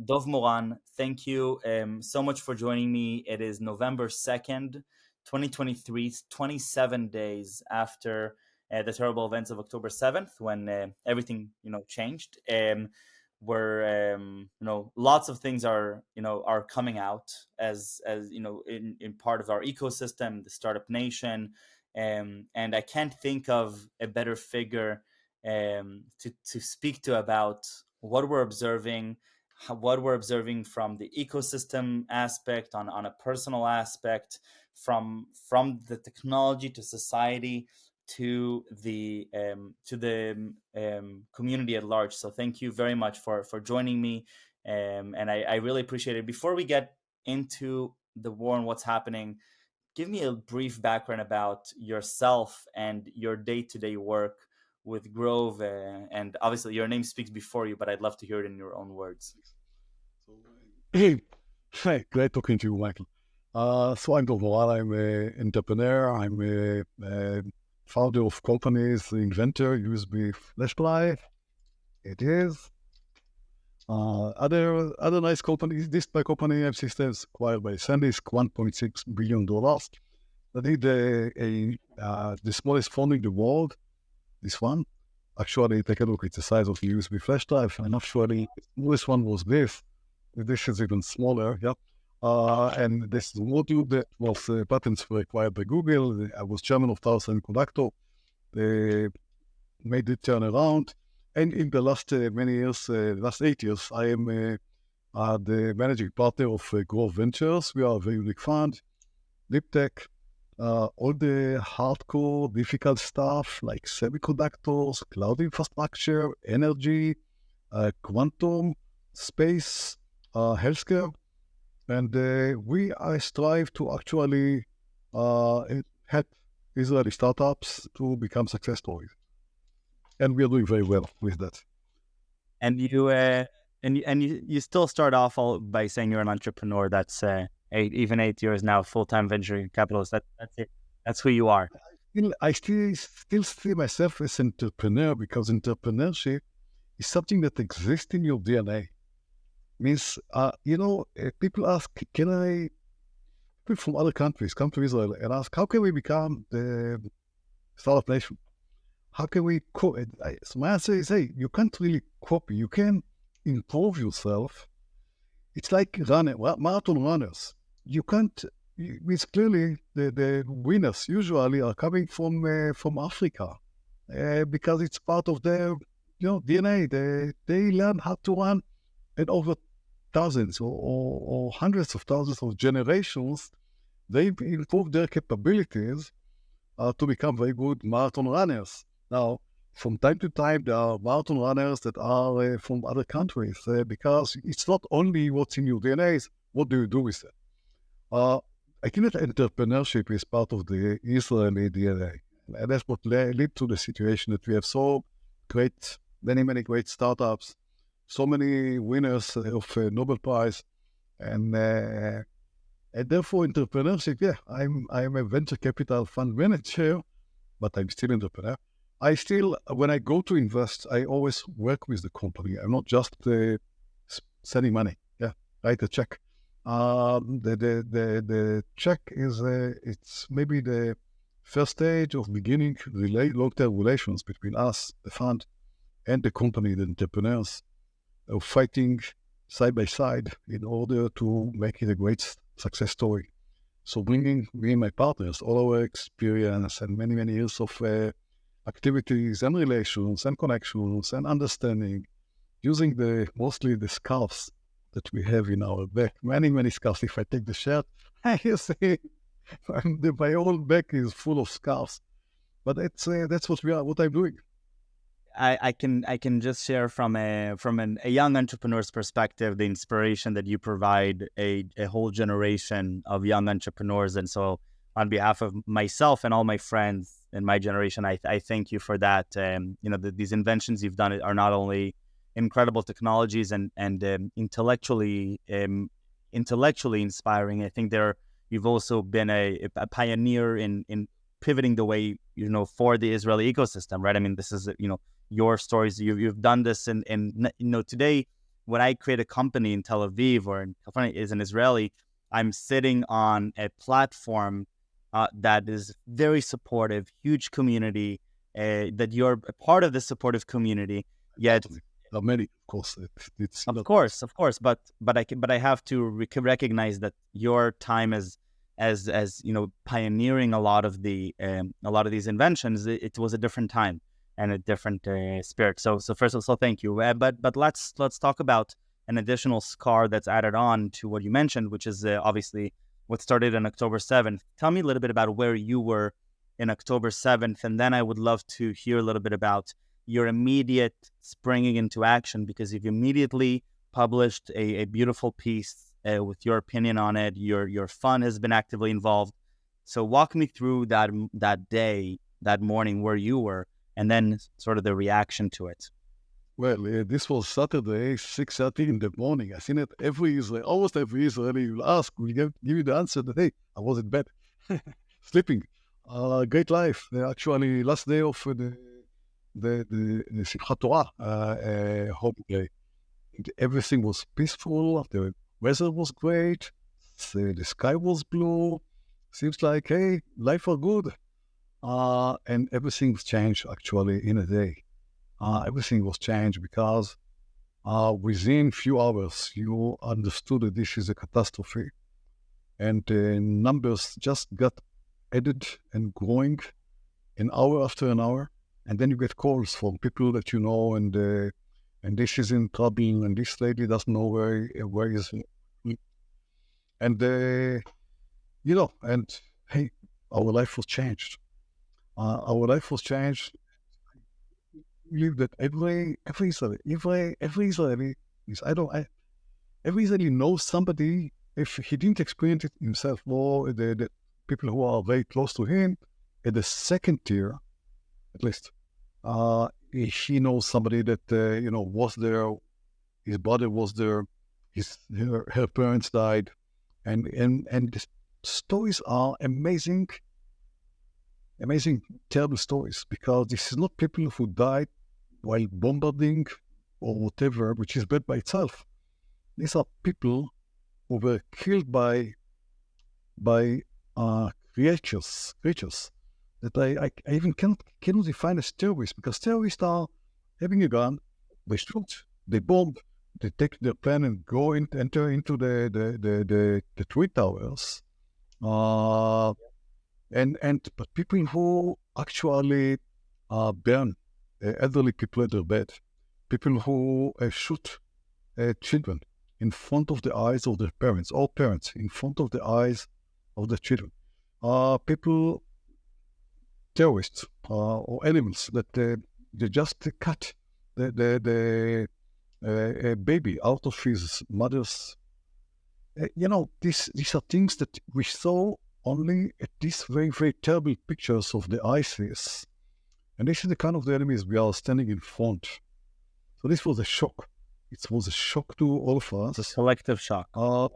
Dov Moran, thank you so much for joining me. It is November 2nd, 2023, 27 days after the terrible events of October 7th, when everything, changed. Where lots of things are coming out as in part of our ecosystem, the startup nation. And I can't think of a better figure to speak to about what we're observing, what we're observing from the ecosystem aspect, on a personal aspect, from the technology to society to the community at large. So thank you very much for joining me, and I really appreciate it. Before we get into the war and what's happening, give me a brief background about yourself and your day-to-day work with Grove, and obviously your name speaks before you, but I'd love to hear it in your own words. So, hey, great talking to you, Michael. So I'm Dov Moran. I'm an entrepreneur. I'm a founder of companies, the inventor, USB flash drive. It is. Other nice companies. This my company, Ep1056, acquired by SanDisk, $1.6 billion. I think the smallest phone in the world, this one. Actually, take a look, it's the size of the USB flash drive. And actually, the smallest one was this. This is even smaller, yeah. And this module that was patents were acquired by Google. I was chairman of Tower Semiconductor. They made it turn around. And in the last many years, last 8 years, I am the managing partner of Growth Ventures. We are a very unique fund, deep tech, all the hardcore, difficult stuff like semiconductors, cloud infrastructure, energy, quantum, space, healthcare. And we strive to actually help Israeli startups to become success stories. And we are doing very well with that. And you still start off all by saying you're an entrepreneur. That's 8 years now, full-time venture capitalist. That's it. That's who you are. I still see myself as an entrepreneur because entrepreneurship is something that exists in your DNA. Means, people ask, people from other countries come to Israel and ask, how can we become the startup nation? How can we copy? So my answer is, hey, you can't really copy. You can improve yourself. It's like marathon runners. You can't. It's clearly the winners usually are coming from Africa because it's part of their DNA. They learn how to run, and over thousands or hundreds of thousands of generations, they've improved their capabilities to become very good marathon runners. Now, from time to time, there are marathon runners that are from other countries because it's not only what's in your DNA, it's what do you do with it. I think that entrepreneurship is part of the Israeli DNA. And that's what led to the situation that we have many great startups, so many winners of Nobel Prize, and therefore entrepreneurship. Yeah, I'm a venture capital fund manager, but I'm still an entrepreneur. When I go to invest, I always work with the company. I'm not just sending money. Yeah, write a check. The check is it's maybe the first stage of beginning long-term relations between us, the fund, and the company, the entrepreneurs, of fighting side by side in order to make it a great success story. So bringing me and my partners, all our experience and many years of activities and relations and connections and understanding, using mostly the scarves that we have in our back. Many scarves. If I take the shirt, you see, my whole back is full of scarves. But that's what I'm doing. I can just share from a young entrepreneur's perspective the inspiration that you provide a whole generation of young entrepreneurs. And so on behalf of myself and all my friends in my generation, I thank you for that. These inventions you've done are not only incredible technologies and intellectually inspiring. I think you've also been a pioneer in pivoting the way, for the Israeli ecosystem, right? I mean, this is, your stories. You've done this, and today when I create a company in Tel Aviv or in California is an Israeli, I'm sitting on a platform that is very supportive, huge community, that you're a part of the supportive community. Yet, Totally. There are many, of course. It's not. of course, but I have to recognize that your time as pioneering a lot of these inventions, it was a different time and a different spirit. So first of all, thank you. But let's talk about an additional scar that's added on to what you mentioned, which is obviously what started on October 7th. Tell me a little bit about where you were in October 7th, and then I would love to hear a little bit about your immediate springing into action, because you've immediately published a beautiful piece with your opinion on it. Your fund has been actively involved. So walk me through that day, that morning where you were, and then sort of the reaction to it. Well, this was Saturday, 6:30 in the morning. I seen it almost every Israeli will ask, will give you the answer that, hey, I was in bed, sleeping. Great life. Actually, last day of the Simchat Torah holiday. Everything was peaceful. The weather was great. The sky was blue. Seems like, hey, life was good. And everything's changed actually in a day. Everything was changed because within few hours you understood that this is a catastrophe, and the numbers just got added and growing an hour after an hour, and then you get calls from people that you know, and this is in trouble, and this lady doesn't know where is, and and hey, our life was changed. Our life was changed. Believe that every Israeli is every Israeli knows somebody, if he didn't experience it himself, or the people who are very close to him at the second tier, at least, he knows somebody that was there. His brother was there. Her parents died, and the stories are amazing, terrible stories, because this is not people who died while bombarding or whatever, which is bad by itself. These are people who were killed by creatures that I even cannot define as terrorists, because terrorists are having a gun, they shoot, they bomb, they take their plane and go enter into the Twin Towers. But people who actually burn elderly people at their bed, people who shoot children in front of the eyes of their parents, or parents in front of the eyes of the children, people, terrorists, or animals that they just cut the baby out of his mother's. These are things that we saw only at these very, very terrible pictures of the ISIS. And this is the kind of the enemies we are standing in front. So this was a shock. It was a shock to all of us. It's a collective shock. A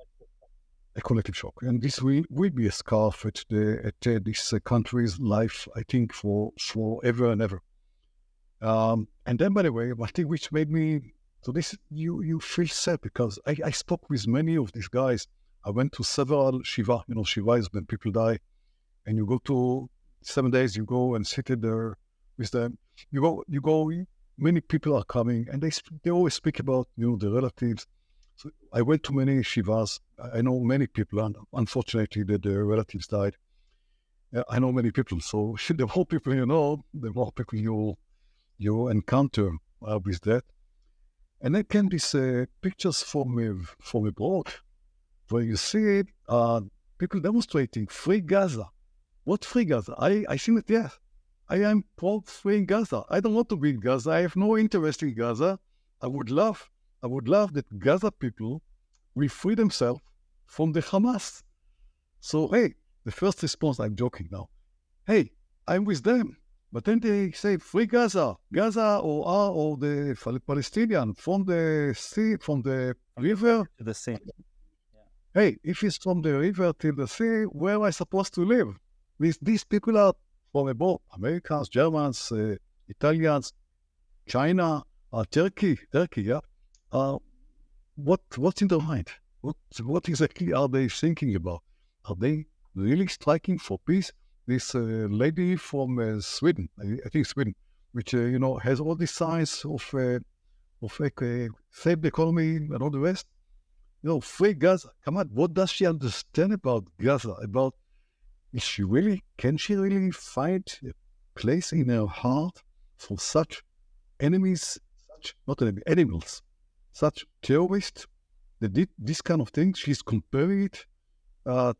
collective shock. And this will be a scarf at this country's life, I think, for ever and ever. And then, by the way, one thing which made me... So this, you feel sad, because I spoke with many of these guys. I went to several Shiva. Shiva is when people die, and you go to 7 days, you go and sit there with them. You go, many people are coming, and they always speak about, the relatives. So I went to many Shivas. I know many people, and unfortunately that their relatives died. I know many people. So the more people you know, the more people you encounter with that. And then came these pictures from abroad, where you see people demonstrating free Gaza. What free Gaza? I think that, yes, I am pro free Gaza. I don't want to be in Gaza. I have no interest in Gaza. I would love that Gaza people will free themselves from the Hamas. So, hey, the first response, I'm joking now. Hey, I'm with them. But then they say, free Gaza, or the Palestinian from the sea, from the river to the sea. Yeah. Hey, if it's from the river to the sea, where am I supposed to live? These people are from abroad: Americans, Germans, Italians, China, Turkey, yeah. what's in their mind? What exactly are they thinking about? Are they really striking for peace? This lady from Sweden, I think Sweden, which has all these signs of like save the economy and all the rest. Free Gaza. Come on, what does she understand about Gaza? About can she really find a place in her heart for such enemies, such not enemies, animals, such terrorists that did this kind of thing? She's comparing it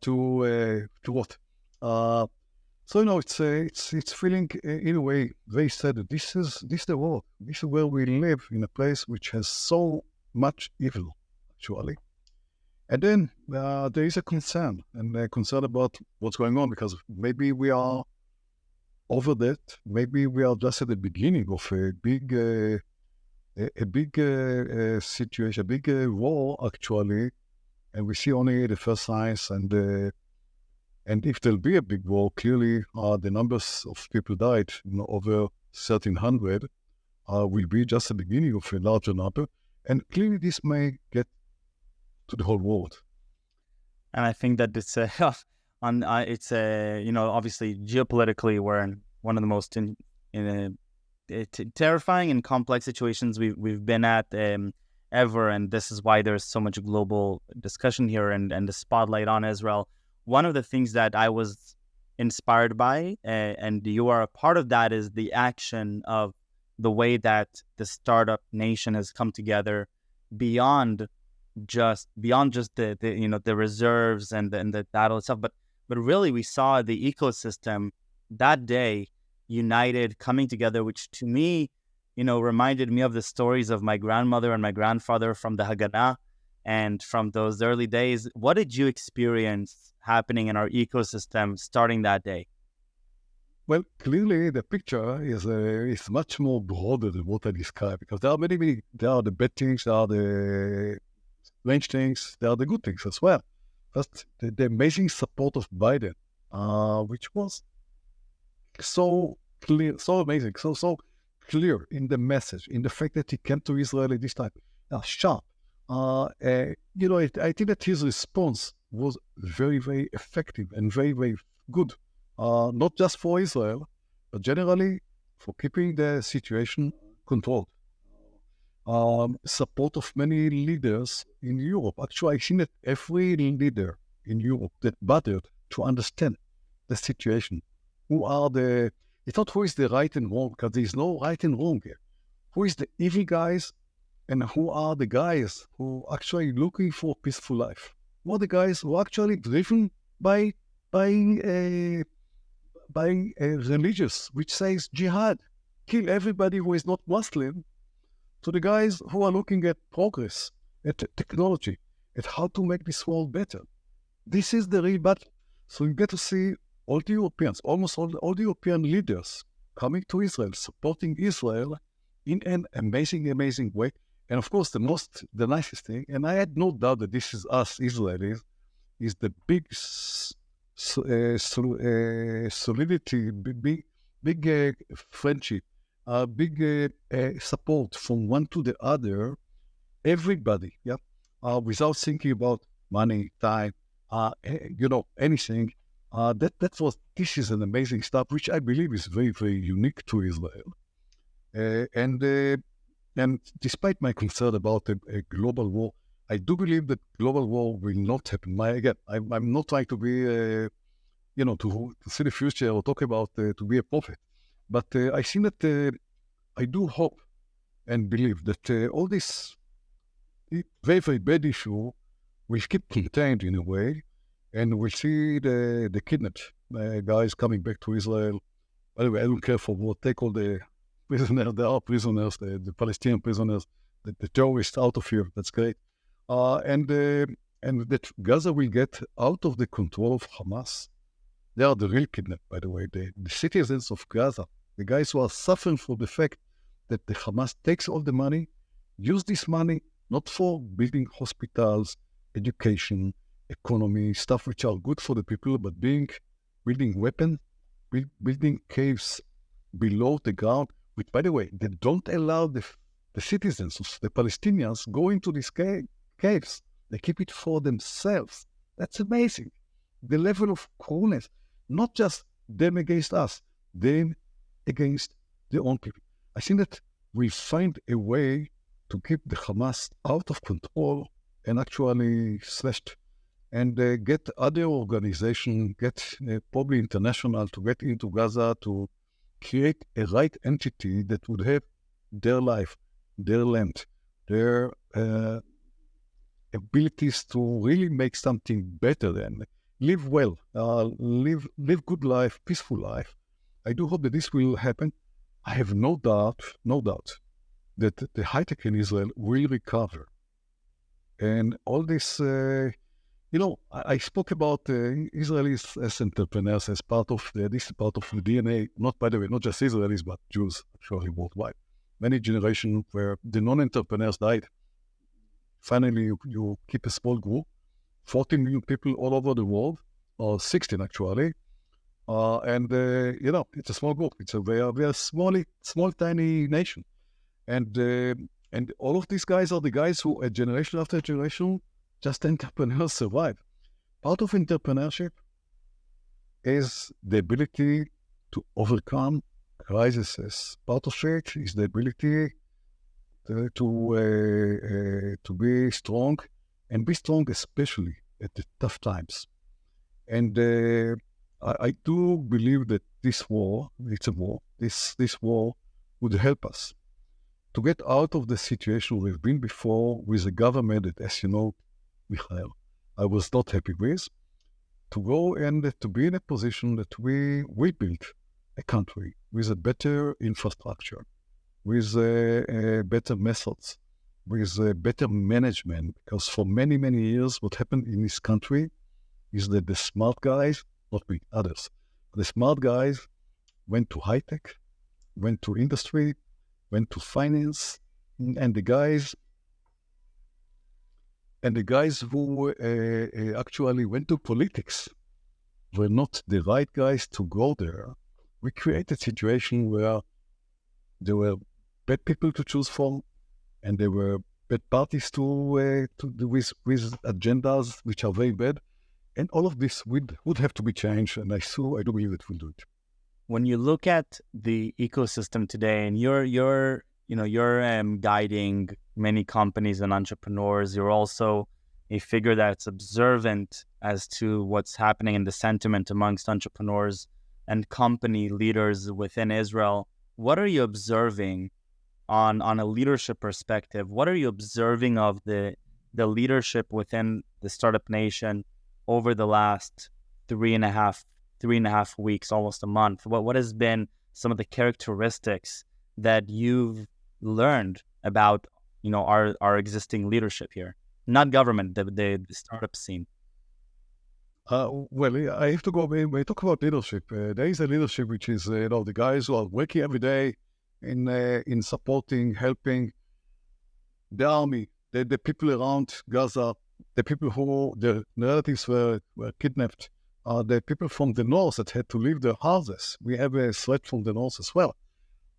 to what? So it's feeling in a way very sad that this is the world. This is where we live in a place which has so much evil, actually. And then there is a concern, and a concern about what's going on, because maybe we are over that. Maybe we are just at the beginning of a big situation, a big war, actually, and we see only the first signs. And if there'll be a big war, clearly the numbers of people died, over 1,300, will be just the beginning of a larger number. And clearly this may get to the whole world. And I think that it's obviously geopolitically we're in one of the most terrifying and complex situations we've been at ever, and this is why there's so much global discussion here and the spotlight on Israel. One of the things that I was inspired by, and you are a part of that, is the action of the way that the startup nation has come together beyond just the reserves and the battle itself, but really we saw the ecosystem that day united, coming together, which to me, reminded me of the stories of my grandmother and my grandfather from the Haganah and from those early days. What did you experience happening in our ecosystem starting that day? Well, clearly the picture is much more broader than what I described, because there are many, there are the bad things, there are the strange things, there are the good things as well. First, the amazing support of Biden, which was so clear, so amazing, so clear in the message, in the fact that he came to Israel at this time, sharp. I think that his response was very, very effective and very, very good, not just for Israel, but generally for keeping the situation controlled. Support of many leaders in Europe. Actually, I've seen that every leader in Europe that bothered to understand the situation. It's not who is the right and wrong, because there is no right and wrong here. Who is the evil guys, and who are the guys who are actually looking for a peaceful life? Who are the guys who are actually driven by religious, which says jihad, kill everybody who is not Muslim, to the guys who are looking at progress, at technology, at how to make this world better. This is the real battle. So you get to see all the Europeans, almost all the European leaders coming to Israel, supporting Israel in an amazing, amazing way. And of course, the nicest thing, and I had no doubt that this is us Israelis, is the big solidity, big friendship, big support from one to the other, everybody, without thinking about money, time, anything. This is an amazing stuff, which I believe is very, very unique to Israel. And despite my concern about a global war, I do believe that global war will not happen. I'm not trying to be, to see the future or talk about to be a prophet. But I think that I do hope and believe that all this very, very bad issue will keep contained in a way, and we'll see the kidnapped guys coming back to Israel. By the way, I don't care for what. Take all the prisoners. There are prisoners, the Palestinian prisoners, the terrorists out of here. That's great. And that Gaza will get out of the control of Hamas. They are the real kidnapped, by the way. The citizens of Gaza, the guys who are suffering from the fact that the Hamas takes all the money, use this money not for building hospitals, education, economy, stuff which are good for the people, but building weapons, building caves below the ground, which, by the way, they don't allow the citizens, the Palestinians, go into this cave. caves. They keep it for themselves. That's amazing. The level of coolness, not just them against us, them against their own people. I think that we find a way to keep the Hamas out of control and actually slashed and get other organizations, get probably international to get into Gaza to create a right entity that would have their life, their land, their abilities to really make something better than live well, live good life, peaceful life. I do hope that this will happen. I have no doubt that the high tech in Israel will recover. And all this, I spoke about Israelis as entrepreneurs as part of this is part of the DNA. Not, by the way, not just Israelis, but Jews actually worldwide. Many generations where the non-entrepreneurs died. Finally, you keep a small group, 14 million people all over the world, or 16 actually, it's a small group. We are a small, tiny nation, and all of these guys are the guys who, generation after generation, just entrepreneurs survive. Part of entrepreneurship is the ability to overcome crises. Part of it is the ability to be strong, and be strong especially at the tough times. And I do believe that this war, it's a war, this war would help us to get out of the situation we've been before with a government that, as you know, Michael, I was not happy with, to go and to be in a position that we build a country with a better infrastructure, with better methods, with better management. Because for many, many years, what happened in this country is that the smart guys, not we, others, the smart guys went to high tech, went to industry, went to finance, and the guys who actually went to politics were not the right guys to go there. We created a situation where there were bad people to choose from, and there were bad parties with agendas which are very bad, and all of this would have to be changed. And I do believe it will do it. When you look at the ecosystem today, and you're guiding many companies and entrepreneurs, you're also a figure that's observant as to what's happening in the sentiment amongst entrepreneurs and company leaders within Israel. What are you observing on a leadership perspective? What are you observing of the leadership within the startup nation over the last three and a half weeks, almost a month? What has been some of the characteristics that you've learned about, our existing leadership here? Not government, the startup scene. Well, I have to go. When we talk about leadership, there is a leadership which is, the guys who are working every day in supporting, helping the army, the people around Gaza, the people who their relatives were kidnapped, the people from the north that had to leave their houses. We have a threat from the north as well.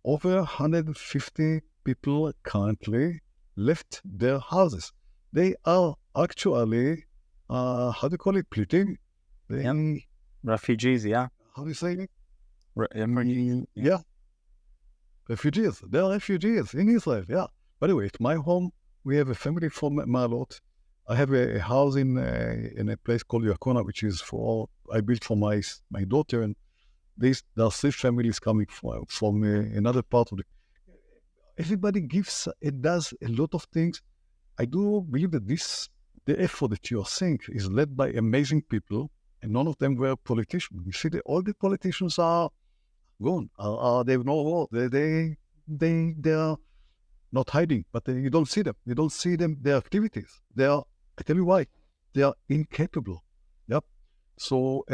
Over 150 people currently left their houses. They are actually, how do you call it, pleading? Refugees, yeah. How do you say it? Refugees. Yeah. Refugees. They are refugees in Israel, yeah. By the way, at my home, we have a family from Maalot. I have a house in a place called Yakona, which is I built for my daughter, and there are 3 families coming from another part of the. Everybody does a lot of things. I do believe that the effort that you are seeing is led by amazing people, and none of them were politicians. You see that all the politicians are gone. They have no role. They are not hiding, but you don't see them. You don't see them, their activities. I tell you why. They are incapable. Yep. So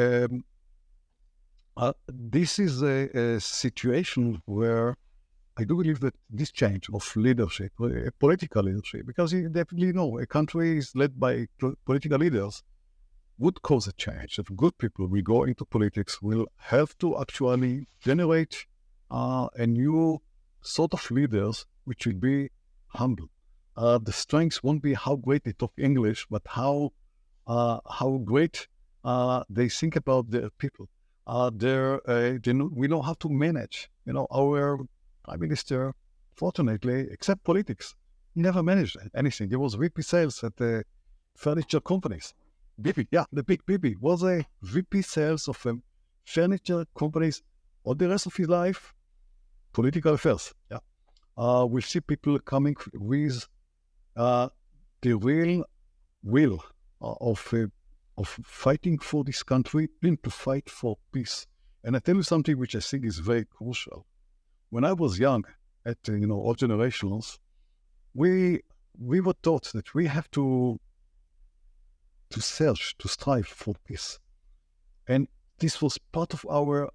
this is a situation where I do believe that this change of leadership, political leadership, because you definitely know a country is led by political leaders, would cause a change. That good people will go into politics, will have to actually generate a new sort of leaders which will be humble. the strengths won't be how great they talk English, but how great they think about their people. We know how to manage. Our prime minister, fortunately, except politics, never managed anything. He was VP sales at the furniture companies. Bibi, yeah, the big Bibi was a VP sales of furniture companies. All the rest of his life, political affairs. Yeah, we see people coming with the real will of fighting for this country and to fight for peace. And I tell you something which I think is very crucial. When I was young, at all generations, we were taught that we have to search, to strive for peace, and this was part of our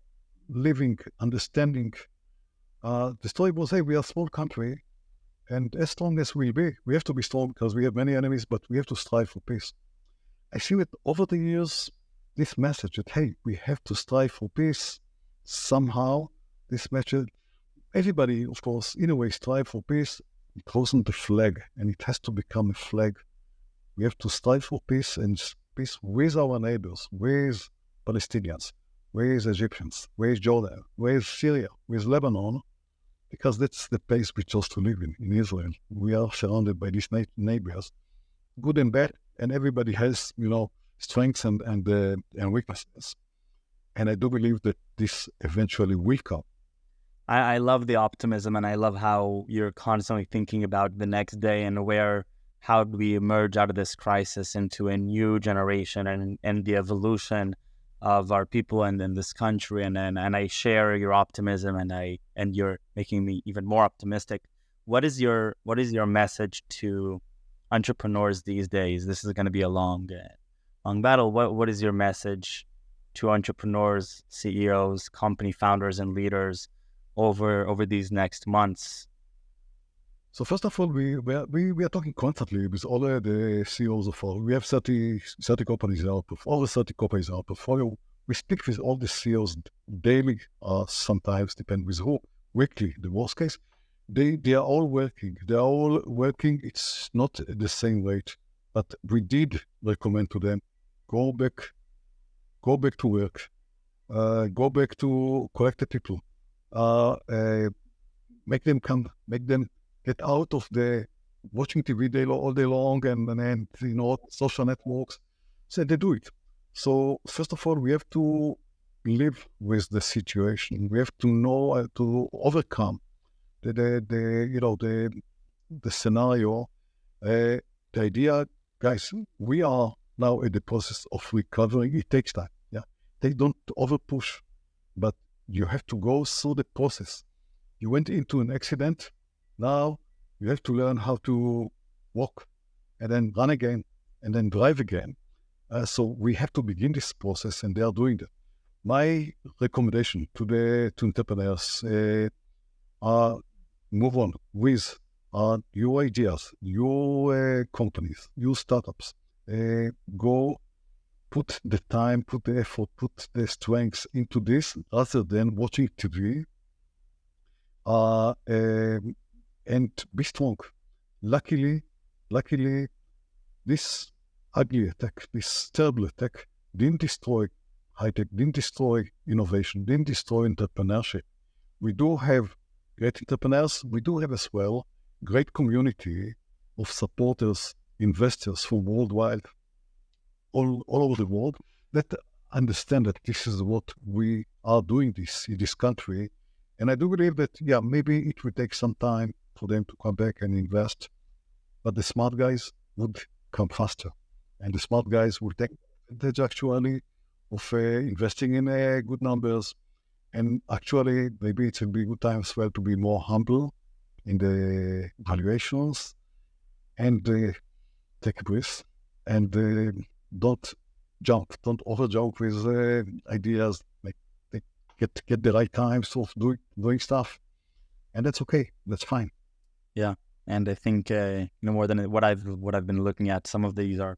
living understanding. The story was, hey, we are a small country, and as strong as we'll be, we have to be strong because we have many enemies, but we have to strive for peace. I see that over the years, this message that, hey, we have to strive for peace, somehow, this message, everybody, of course, in a way, strive for peace. It wasn't a flag, and it has to become a flag. We have to strive for peace, and peace with our neighbors, with Palestinians, with Egyptians, with Jordan, with Syria, with Lebanon, because that's the place we chose to live in Israel. We are surrounded by these neighbors, good and bad, and everybody has, strengths and weaknesses. And I do believe that this eventually will come. I love the optimism, and I love how you're constantly thinking about the next day and how do we emerge out of this crisis into a new generation and the evolution of our people and in this country. And I share your optimism, and you're making me even more optimistic. What is your message to entrepreneurs these days? This is going to be a long battle. What is your message to entrepreneurs, CEOs, company founders, and leaders over these next months? So first of all, we are talking constantly with all the CEOs of all. We have 30 companies in our portfolio. All the 30 companies in our portfolio. We speak with all the CEOs daily, sometimes, depend with who, weekly, the worst case. They are all working. They are all working. It's not the same rate, but we did recommend to them, go back to work, go back to collect the people, make them get out of the watching TV all day long and social networks. So they do it. So first of all, we have to live with the situation. We have to know how to overcome the scenario. The idea, guys, we are now in the process of recovering. It takes time. Yeah, they don't overpush, but you have to go through the process. You went into an accident. Now you have to learn how to walk and then run again and then drive again. So we have to begin this process, and they are doing that. My recommendation to entrepreneurs are move on with your ideas, your companies, your startups. Go put the time, put the effort, put the strengths into this rather than watching TV. And be strong. Luckily, this ugly attack, this terrible attack, didn't destroy high-tech, didn't destroy innovation, didn't destroy entrepreneurship. We do have great entrepreneurs. We do have as well great community of supporters, investors from worldwide, all over the world, that understand that this is what we are doing this in this country. And I do believe that, maybe it will take some time for them to come back and invest, but the smart guys would come faster. And the smart guys will take advantage actually of investing in good numbers. And actually, maybe it will be a good time as well to be more humble in the valuations and take a breath and don't over jump with ideas. Like get the right times of doing stuff, and that's okay. That's fine. Yeah, and I think more than what I've been looking at, some of these are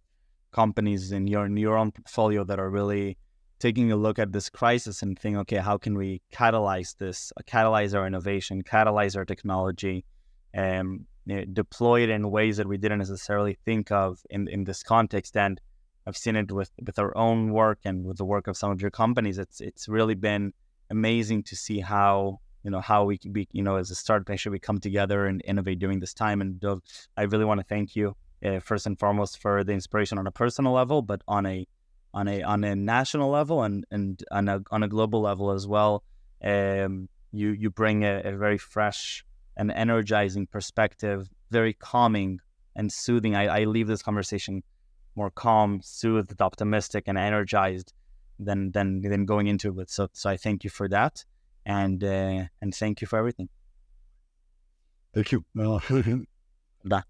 companies in your own portfolio that are really taking a look at this crisis and think, okay, how can we catalyze this, catalyze our innovation, catalyze our technology, deployed in ways that we didn't necessarily think of in this context. And I've seen it with our own work and with the work of some of your companies. It's really been amazing to see how how we can be, as a startup nation, we come together and innovate during this time. And Dov, I really want to thank you first and foremost for the inspiration on a personal level, but on a national level and on a global level as well. You bring a very fresh and energizing perspective, very calming and soothing. I leave this conversation more calm, soothed, optimistic, and energized than going into it. So I thank you for that, and thank you for everything. Thank you. Da.